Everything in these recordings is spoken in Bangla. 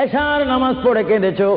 এশার নামাজ পড়ে কেঁদেছো,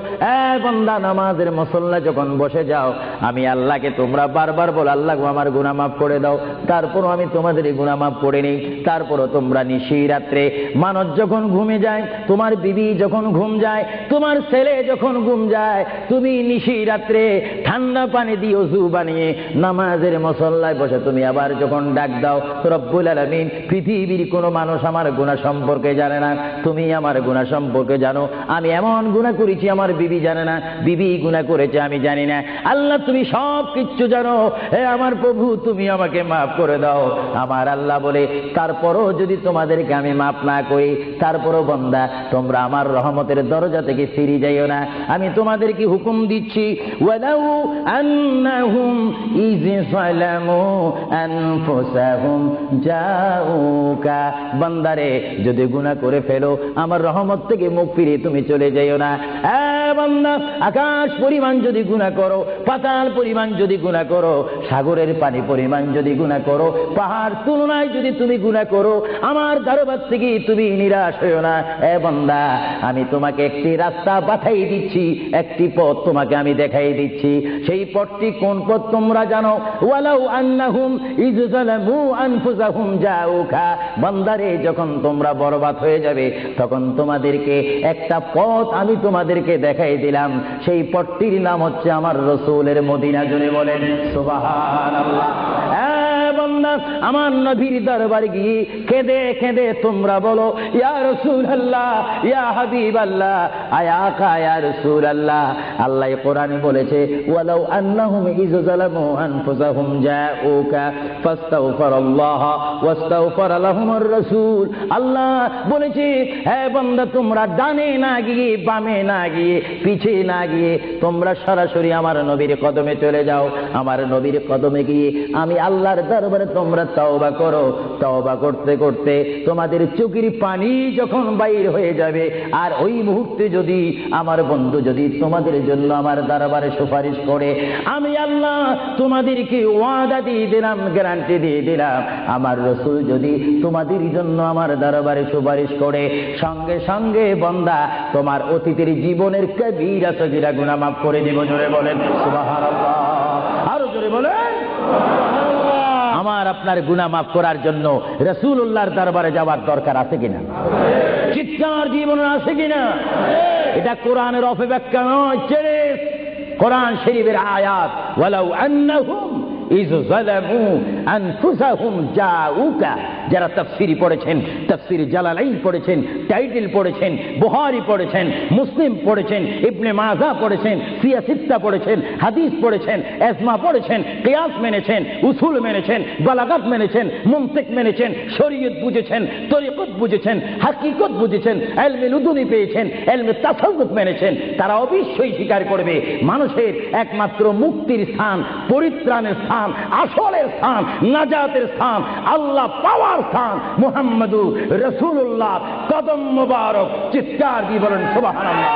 বান্দা নামাজের মুসল্লা যখন বসে যাও, আমি আল্লাহকে তোমরা বারবার বলো আল্লাহ আমার গুনাহ মাফ করে দাও, তারপরও আমি তোমাদের গুনাহ মাফ করে নেই। তারপরও তোমরা নিশি রাত্রে মানুষ যখন ঘুমে যায়, তোমার বিবি যখন ঘুম যায়, তোমার ছেলে যখন ঘুম যায়, তুমি নিশি রাত্রে ঠান্ডা পানি দিয়ে ওযু বানিয়ে নামাজের মুসল্লায় বসে তুমি আবার যখন ডাক দাও রব্বুল আলামিন, পৃথিবীর কোনো মানুষ আমার গুনাহ সম্পর্কে জানে না, তুমি আমার গুনাহ সম্পর্কে জানো। আমি এমন গুনাহ করেছি আমার বিবি জানে না, বিবি গুনাহ করেছে আমি জানি না, আল্লাহ তুমি সব কিচ্ছু জানো, হে আমার প্রভু তুমি আমাকে মাফ করে দাও। আমার আল্লাহ বলে তারপরও যদি তোমাদেরকে আমি মাফ না করি, তারপরও বান্দা তোমরা আমার রহমতের দরজা থেকে ফিরে যাইও না। আমি তোমাদেরকে হুকুম দিচ্ছি, ওয়ালাউ আন্নাহুম ইয যালামু আনফুসাহুম জাউকা, বান্দারে যদি গুনাহ করে ফেলো আমার রহমত থেকে মুখ ফিরিয়ে তুমি চলে যাইও না। বান্দা আকাশ পরিমাণ যদি গুনাহ করো, পাতাল পরিমাণ যদি গুনাহ করো, সাগরের পানি পরিমাণ যদি গুনাহ করো, পাহাড় তুলনায় যদি তুমি গুনাহ করো, আমার দরবার থেকে তুমি নিরাশ হইও না। বান্দা আমি তোমাকে একটি রাস্তা পাঠাই দিচ্ছি, একটি পথ তোমাকে আমি দেখাই দিচ্ছি। সেই পথটি কোন পথ তোমরা জানো? ওয়ালাউ আন্নাহুম ইয যালামু আনফুসাহুম জাউকা, বান্দারে যখন তোমরা বরবাদ হয়ে যাবে তখন তোমাদেরকে একটা পথ আমি তোমাদেরকে দেখাই দিলাম, সেই পথটির নাম হচ্ছে আমার রাসূলের মদিনা। জোরে বলেন সুবহানাল্লাহ। বান্দা আমার নবীর দরবারে গিয়ে কেঁদে কেঁদে তোমরা বলো ইয়া রাসূলুল্লাহ, ইয়া হাবিবাল্লাহ, আয়া আকা ইয়া রাসূলুল্লাহ। আল্লাহ কোরআনে বলেছে ওয়ালাউ আন্নাহুম ইয যালামু আনফুসাহুম জাউকা ফাস্তাগফিরুল্লাহ ওয়াস্তাগফার লাহুমুর রাসূল। আল্লাহ বলেছে হে বান্দা তোমরা ডানে না গিয়ে, বামে না গিয়ে, পিছে না গিয়ে তোমরা সরাসরি আমার নবীর কদমে চলে যাও। আমার নবীর কদমে গিয়ে আমি আল্লাহর দরবারে তোমরা তওবা করো। তওবা করতে করতে তোমাদের চোখের পানি যখন বাইর হয়ে যাবে, আর ওই মুহূর্তে যদি আমার বন্ধু যদি তোমাদের জন্য আমার দরবারে সুপারিশ করে, আমি আল্লাহ তোমাদেরকে ওয়াদা দিয়ে দিলাম, গ্যারান্টি দিয়ে দিলাম, আমার রাসূল যদি তোমাদের জন্য আমার দরবারে সুপারিশ করে, সঙ্গে সঙ্গে বান্দা তোমার অতীতের জীবনের কবিরা সগীরা গুনাহ মাফ করে দিব। জোরে বলেন সুবহানাল্লাহ, আরো জোরে বলেন। আমার আপনার গুনাহ মাফ করার জন্য রাসূলুল্লাহর দরবারে যাওয়ার দরকার আছে কিনা? চিৎকার জীবনে আছে কিনা? এটা কোরআনের অপব্যাখ্যা নয়, কোরআন শরীফের আয়াত। ওয়ালাউ আন্নাহুম ইয যালামু আনফুসাহুম জাউকা, যারা তাফসীরি পড়েছেন, তাফসীর জালালাইন পড়েছেন, টাইটেল পড়েছেন, বুখারী পড়েছেন, মুসলিম পড়েছেন, ইবনে মাজাহ পড়েছেন, সিয়াসিত্তা পড়েছেন, হাদিস পড়েছেন, ইজমা পড়েছেন, কিয়াস মেনেছেন, উসুল মেনেছেন, বালাগাত মেনেছেন, মুনতিক মেনেছেন, শরীয়ত বুঝেছেন, তরিকত বুঝেছেন, হাকিকত বুঝেছেন, ইলমে লুদুনি পেয়েছেন, ইলমে তাসাউফ মেনেছেন, তারা অবশ্যই স্বীকার করবে মানুষের একমাত্র মুক্তির স্থান, পরিত্রাণের স্থান, আসলের স্থান, নাজাতের স্থান, আল্লাহ পাওয়ার স্থান মুহাম্মদুর রাসূলুল্লাহ কদম মুবারক। চিৎকার দিয়ে বলেন সুবহানাল্লাহ।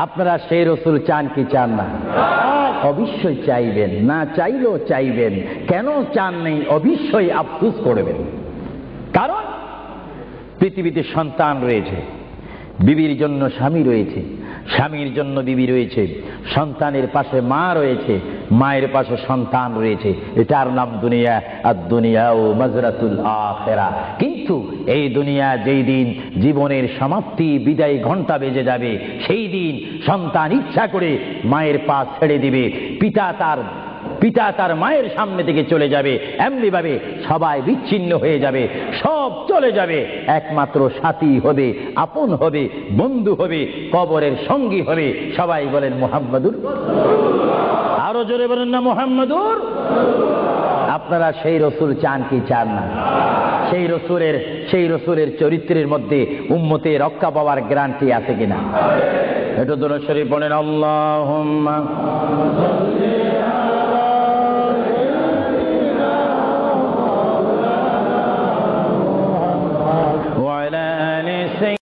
আপনারা সেই রাসূল চান কি চান না? অবশ্যই চাইবেন, না চাইলেও চাইবেন। কেন চান নেই? অবশ্যই আফসোস করবেন। কারণ পৃথিবীতে সন্তান রয়েছে, বিবির জন্য স্বামী রয়েছে, স্বামীর জন্য বিবি রয়েছে, সন্তানের পাশে মা রয়েছে, মায়ের পাশে সন্তান রয়েছে। এটার নাম দুনিয়া। আর দুনিয়াও মাজরাতুল আখিরা। কিন্তু এই দুনিয়া যেই দিন জীবনের সমাপ্তি, বিদায় ঘন্টা বেজে যাবে, সেই দিন সন্তান ইচ্ছা করে মায়ের পা ছেড়ে দিবে, পিতা তার মায়ের সামনে থেকে চলে যাবে। এমনি ভাবে সবাই বিচ্ছিন্ন হয়ে যাবে, সব চলে যাবে। একমাত্র সাথী হবে, আপন হবে, বন্ধু হবে, কবরের সঙ্গী হবে। সবাই বলেন মুহাম্মাদুর। আরো জোরে বলেন না মুহাম্মাদুর। আপনারা সেই রাসূল চান কি চান না? সেই রাসূলের চরিত্রের মধ্যে উম্মতে রক্ষা পাওয়ার গ্যারান্টি আছে কিনা? এটা দরুদ শরীফ বলেন আল্লাহুম্মা وعلى عن